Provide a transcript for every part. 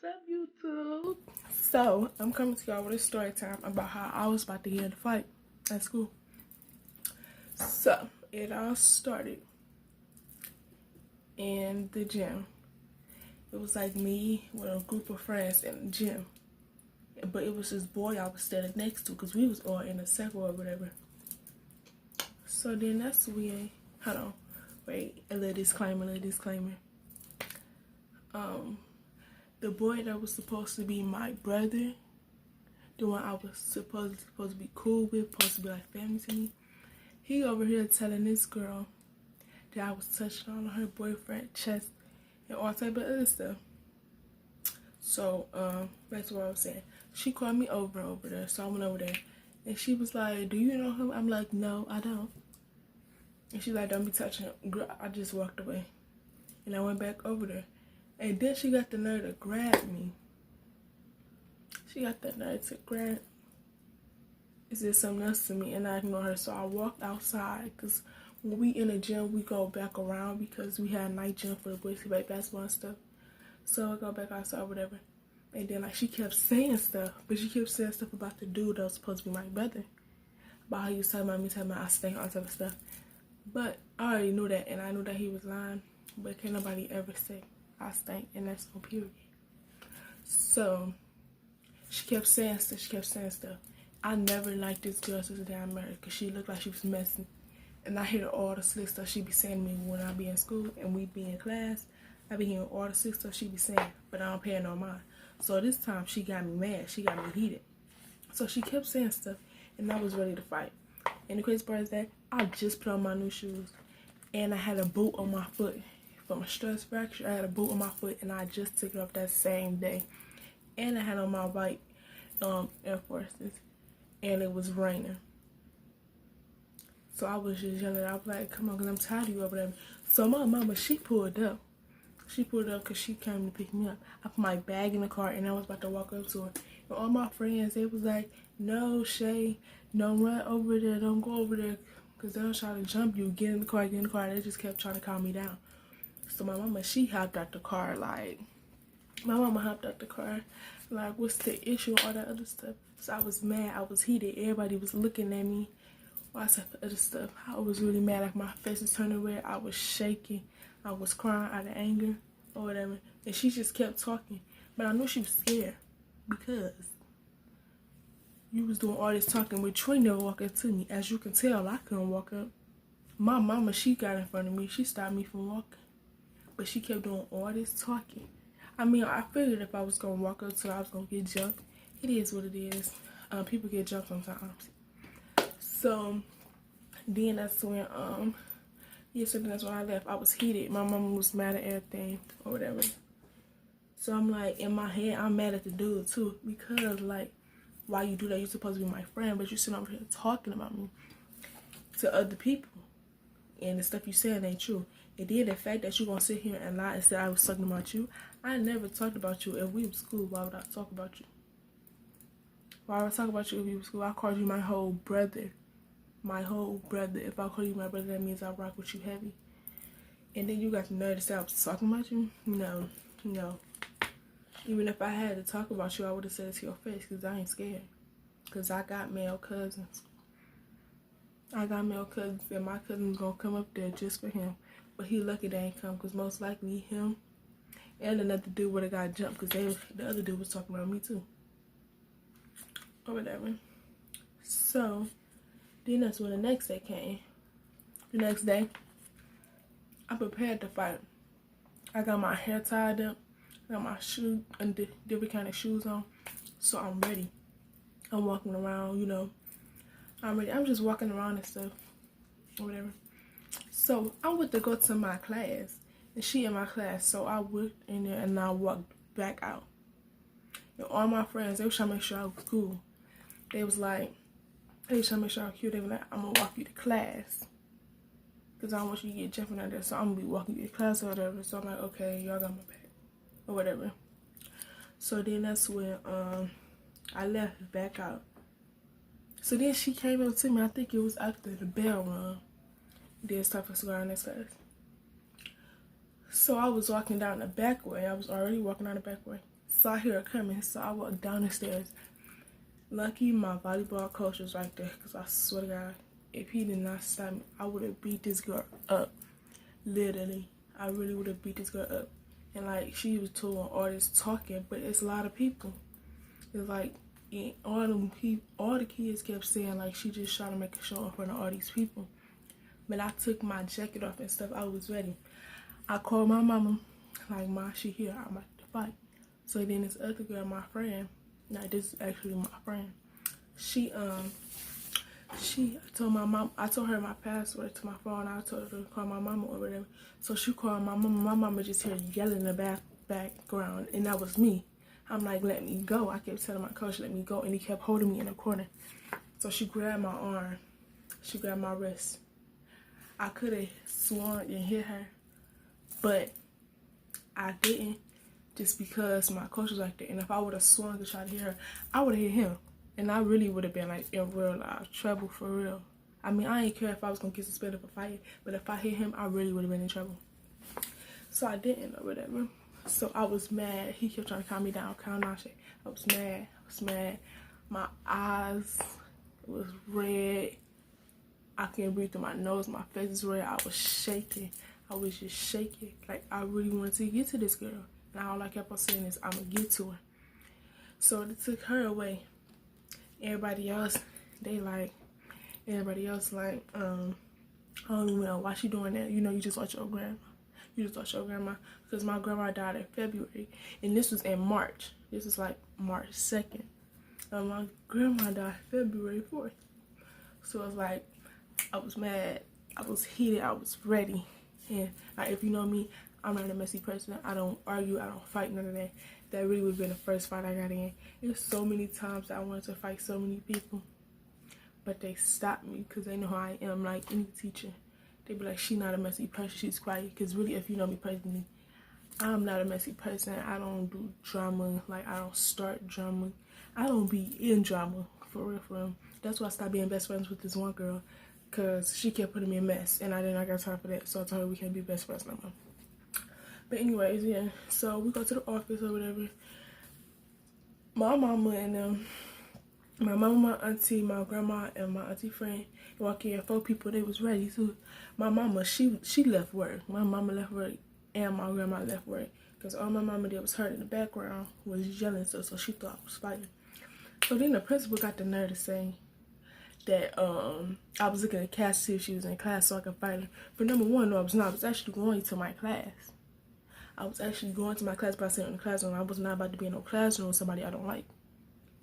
up, YouTube? So, I'm coming to y'all with a story time about how I was about to get in a fight at school. So, it all started in the gym. It was like me with a group of friends in the gym. But it was this boy I was standing next to because we was all in a circle or whatever. So then that's when, hold on, wait, a little disclaimer. The boy that was supposed to be my brother, the one I was supposed to be cool with, supposed to be like family to me, he over here telling this girl that I was touching on her boyfriend's chest and all type of other stuff. So, that's what I was saying. She called me over there, so I went over there. And she was like, do you know him? I'm like, no, I don't. And she's like, don't be touching him. Girl, I just walked away. And I went back over there. And then she got the nerve to grab me. She got the nerve to grab. Is there something else to me? And I ignored her. So I walked outside. Because when we in the gym, we go back around because we had a night gym for the boys to play basketball and stuff. So I go back outside or whatever. And then like she kept saying stuff. But she kept saying stuff about the dude that was supposed to be my brother. About how he was talking about me, talking about I stink, all type of stuff. But I already knew that. And I knew that he was lying. But can't nobody ever say I stink. And that's no period. So she kept saying stuff. I never liked this girl since the day I married. Because she looked like she was messing. And I hear all the slick stuff she be saying to me when I be in school and we be in class. I be hearing all the slick stuff she be saying, but I don't pay her no mind. So this time she got me mad. She got me heated. So she kept saying stuff, and I was ready to fight. And the crazy part is that I just put on my new shoes, and I had a boot on my foot. From a stress fracture, I had a boot on my foot, and I just took it off that same day. And I had on my white Air Forces, and it was raining. So I was just yelling. I was like, come on, because I'm tired of you over there. So my mama, she pulled up. She pulled up because she came to pick me up. I put my bag in the car and I was about to walk up to her. And all my friends, they was like, no, Shay, don't run over there. Don't go over there because they'll try to jump you. Get in the car, get in the car. They just kept trying to calm me down. So my mama, she hopped out the car like, what's the issue, all that other stuff. So I was mad. I was heated. Everybody was looking at me. All type of other stuff. I was really mad. Like my face was turning red. I was shaking. I was crying out of anger or whatever. And she just kept talking. But I knew she was scared because you was doing all this talking, but Troy never walked up to me. As you can tell, I couldn't walk up. My mama, she got in front of me. She stopped me from walking. But she kept doing all this talking. I mean, I figured if I was going to walk up to her, I was going to get jumped. It is what it is. People get jumped sometimes. So, then that's when, so then that's when I left. I was heated. My mama was mad at everything or whatever. So I'm like, in my head, I'm mad at the dude too. Because like, why you do that? You're supposed to be my friend, but you're sitting over here talking about me to other people. And the stuff you saying ain't true. And then the fact that you're going to sit here and lie and say I was talking about you. I never talked about you. If we were school, why would I talk about you? Why would I talk about you if we were school? I called you my whole brother. My whole brother. If I call you my brother, that means I rock with you heavy. And then you got the nerve to say I was talking about you? No. Even if I had to talk about you, I would have said it to your face because I ain't scared. Because I got male cousins. And my cousin's going to come up there just for him. But he lucky they ain't come because most likely him and another dude would have got jumped because the other dude was talking about me too. Or whatever. So, then that's when the next day came. The next day, I prepared to fight. I got my hair tied up. I got my shoes and different kind of shoes on. So I'm ready. I'm walking around, you know. I'm ready. I'm just walking around and stuff. Or whatever. So I went to go to my class. And she in my class. So I went in there and I walked back out. And all my friends, they was trying to make sure I was cool. They was trying to make sure I was cute. They were like, I'm going to walk you to class. Because I don't want you to get jumping out there. So I'm going to be walking you to class or whatever. So I'm like, okay, y'all got my back. Or whatever. So then that's when I left back out. So then she came up to me. I think it was after the bell rung. Then stop us going next class. So I was walking down the back way. I was already walking down the back way. So I hear her coming, so I walk down the stairs. Lucky my volleyball coach was right there, because I swear to God, if he did not stop me, I would have beat this girl up. Literally, I really would have beat this girl up. And like, she was doing all this talking, but it's a lot of people. It's like, all the kids kept saying like she just trying to make a show in front of all these people. But I took my jacket off and stuff. I was ready. I called my mama, like, Ma, she here. I'm about to fight. So then this other girl, my friend, like, this is actually my friend. I told my mom, I told her my password to my phone. I told her to call my mama or whatever. So she called my mama. My mama just heard yelling in the background, and that was me. I'm like, let me go. I kept telling my coach, let me go, and he kept holding me in the corner. So she grabbed my arm. She grabbed my wrist. I could have sworn and hit her, but I didn't, just because my coach was like that. And if I would have swung to try to hit her, I would have hit him. And I really would have been like in real life trouble for real. I mean, I didn't care if I was going to get suspended for fighting, but if I hit him, I really would have been in trouble. So I didn't or whatever. So I was mad. He kept trying to calm me down, calm down shit. I was mad. My eyes was red. I couldn't breathe through my nose. My face is red. I was shaking. I was just shaking. Like, I really wanted to get to this girl. And all I kept on saying is, I'm going to get to her. So they took her away. Everybody else like, I don't even know why she doing that. You know, you just watch your grandma. Because my grandma died in February. And this was in March. This is like March 2nd. My grandma died February 4th. So it was like, I was mad. I was heated. I was ready. And like, if you know me, I'm not a messy person. I don't argue. I don't fight, none of that. That really would have been the first fight I got in. There's so many times I wanted to fight so many people, but they stopped me because they know how I am. Like any teacher, they be like, she not a messy person, she's quiet. Because really, if you know me personally, I'm not a messy person. I don't do drama. Like, I don't start drama. I don't be in drama, for real. That's why I stopped being best friends with this one girl, because she kept putting me in mess, and I did not got time for that. So I told her we can't be best friends no more. But anyways, yeah, so we go to the office or whatever. My mama and them, my mama, my auntie, my grandma, and my auntie friend walk in. 4 people, they was ready. So my mama, she left work. My mama left work and my grandma left work. Because all my mama did was hurt in the background, was yelling, so she thought I was fighting. So then the principal got the nerve to say that I was looking at Cass to see if she was in class so I could fight her. For number one, no, I was not. I was actually going to my class. I was actually going to my class, but I sat in the classroom. I was not about to be in no classroom with somebody I don't like.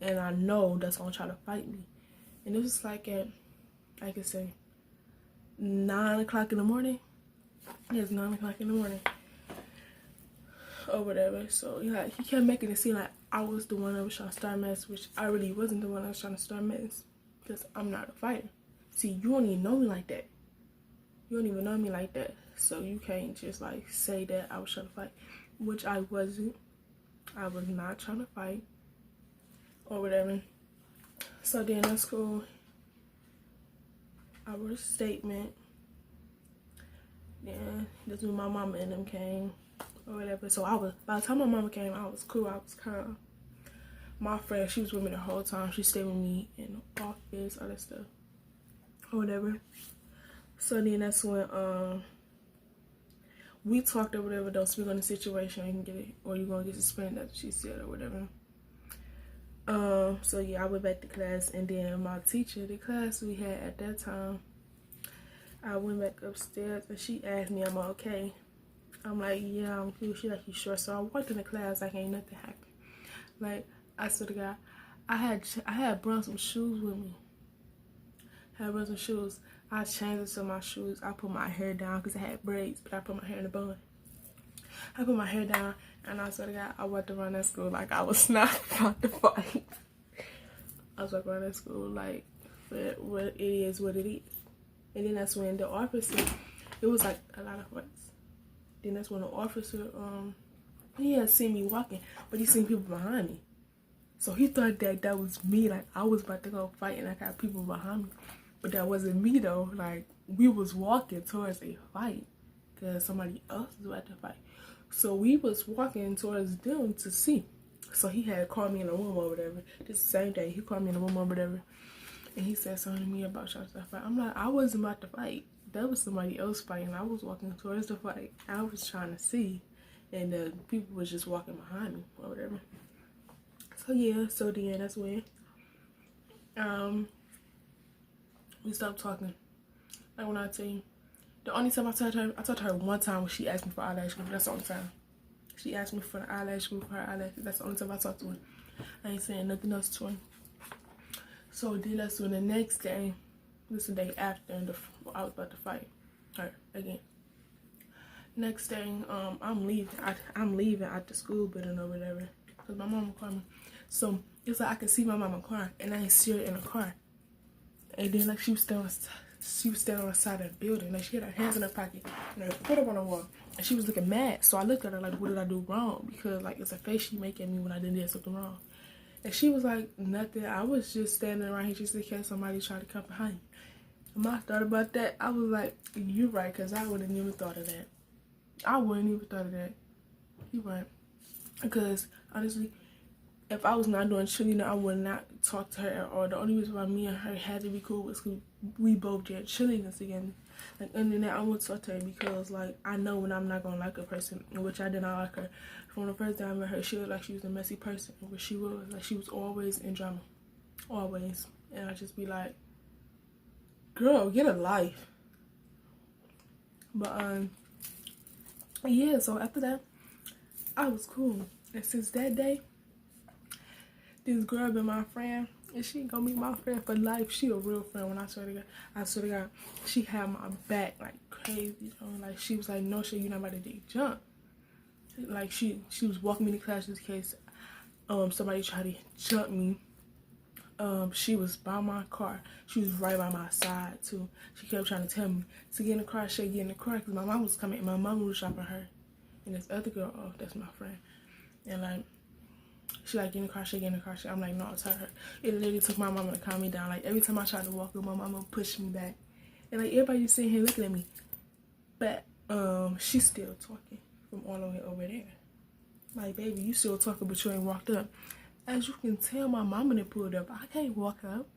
And I know that's going to try to fight me. And it was like at, I could say, 9 o'clock in the morning. It was 9 o'clock in the morning. Or whatever. So, yeah, he kept making it seem like I was the one that was trying to start mess, which I really wasn't the one that was trying to start mess. Because I'm not a fighter. See, you don't even know me like that. You don't even know me like that. So you can't just like say that I was trying to fight, which I wasn't. I was not trying to fight or whatever. So then at school, I wrote a statement. Then that's when my mama and them came or whatever. So by the time my mama came, I was cool, I was calm. My friend, she was with me the whole time. She stayed with me in the office, all that stuff or whatever. So then that's when we talked or whatever. Don't speak on the situation, you can get it, or you're gonna get suspended. That's what she said or whatever. So yeah, I went back to class, and then my teacher, the class we had at that time, I went back upstairs and she asked me, am I okay? I'm like, yeah, I'm cool. She like, you sure? So I walked in the class like ain't nothing happened. Like, I swear to God, I had brought some shoes with me. I changed into my shoes. I put my hair down because I had braids, but I put my hair in a bun. I put my hair down, and I swear to God, I walked around that school like I was not about to fight. I was walking around that school like, what it is, what it is. And then that's when the officer, it was like a lot of fights. Then that's when the officer, he had seen me walking, but he seen people behind me. So he thought that was me, like I was about to go fight and I got people behind me. But that wasn't me though. Like, we was walking towards a fight because somebody else was about to fight. So we was walking towards them to see. So he had called me in the room or whatever. Just the same day, he called me in the room or whatever. And he said something to me about y'all to fight. I'm like, I wasn't about to fight. That was somebody else fighting. I was walking towards the fight. I was trying to see. And the people was just walking behind me or whatever. So yeah, so then that's when we stopped talking. Like when I tell you, the only time I talked to her one time when she asked me for eyelash glue. That's the only time. She asked me for the eyelash glue for her eyelashes. That's the only time I talked to her. I ain't saying nothing else to her. So then that's when the next day, this is the day after I was about to fight her again. Next day, I'm leaving. I'm leaving out the school building or whatever, cause my mama called me. So it's like I can see my mama car, and I ain't see her in the car. And then like she was standing on the side of the building, like she had her hands in her pocket and her foot up on the wall, and she was looking mad. So I looked at her like, what did I do wrong? Because like it's a face she make at me when I didn't do something wrong. And she was like, nothing. I was just standing around here just in case somebody tried to come behind you. And when I thought about that, I was like, you're right, because I wouldn't even thought of that. I wouldn't even thought of that. You're right. Because, honestly, if I was not doing cheerleading, I would not talk to her at all. The only reason why me and her had to be cool was because we both did cheerleading together. Like, and then I would talk to her because, like, I know when I'm not going to like a person, which I did not like her. From the first time I met her, she looked like she was a messy person, which she was. Like, she was always in drama. Always. And I just be like, girl, get a life. But, yeah, so after that, I was cool. And since that day, this girl been my friend, and she gonna be my friend for life. She a real friend. When I swear to God, she had my back like crazy. You know? Like she was like, no shit, you're not about to dig jump. Like she was walking me to class just in case somebody tried to jump me. She was by my car. She was right by my side too. She kept trying to tell me to get in the car. She get in the car because my mom was coming. My mom was shopping her, and this other girl, oh, that's my friend, and like. She like, get in the car, get in the car. I'm like, no, it's her. It literally took my mama to calm me down. Like, every time I tried to walk up, my mama pushed me back. And, like, everybody sitting here looking at me. But, she's still talking from all the way over there. Like, baby, you still talking, but you ain't walked up. As you can tell, my mama done pulled up. I can't walk up.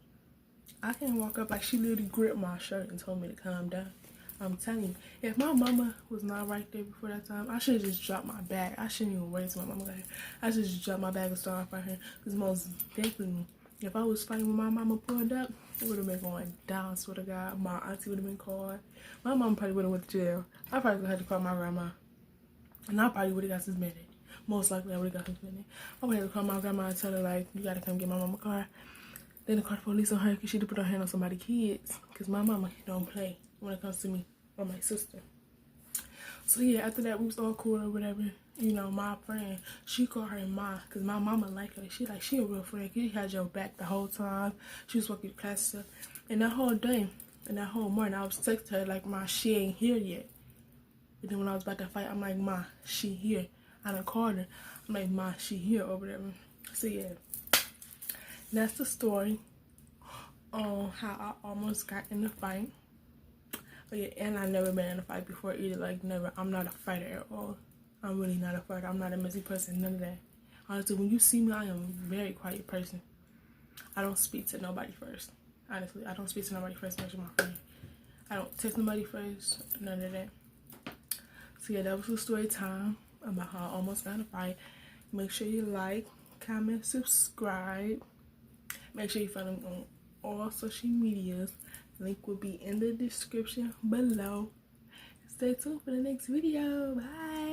I can't walk up. Like, she literally gripped my shirt and told me to calm down. I'm telling you, if my mama was not right there before that time, I should have just dropped my bag. I shouldn't even wait till my mama got here. I should just drop my bag and start fighting her. Because most definitely, if I was fighting with my mama pulled up, it would have been going down, swear to God. My auntie would have been called. My mama probably would have went to jail. I probably would have had to call my grandma. And I probably would have got suspended. Most likely, I would have got suspended. I would have to call my grandma and tell her, like, you got to come get my mama car. Then the car police on her because she did put her hand on somebody's kids. Because my mama don't play when it comes to me or my sister. So yeah, after that we was all cool or whatever. You know, my friend, she called her Ma because my mama like her. She a real friend. She had your back the whole time. She was working class stuff. And that whole day and that whole morning I was texting her like, Ma, she ain't here yet. And then when I was about to fight, I'm like, Ma, she here. I done called her. I'm like, Ma, she here or whatever. So yeah, that's the story on how I almost got in the fight. But yeah, and I never been in a fight before either. Like, never. I'm not a fighter at all. I'm really not a fighter. I'm not a messy person. None of that. Honestly, when you see me, I am a very quiet person. I don't speak to nobody first. Honestly, I don't speak to nobody first, especially my friend. I don't text nobody first. None of that. So yeah, that was the story time about how I almost got in a fight. Make sure you like, comment, subscribe. Make sure you follow me on all social medias. Link will be in the description below. Stay tuned for the next video. Bye.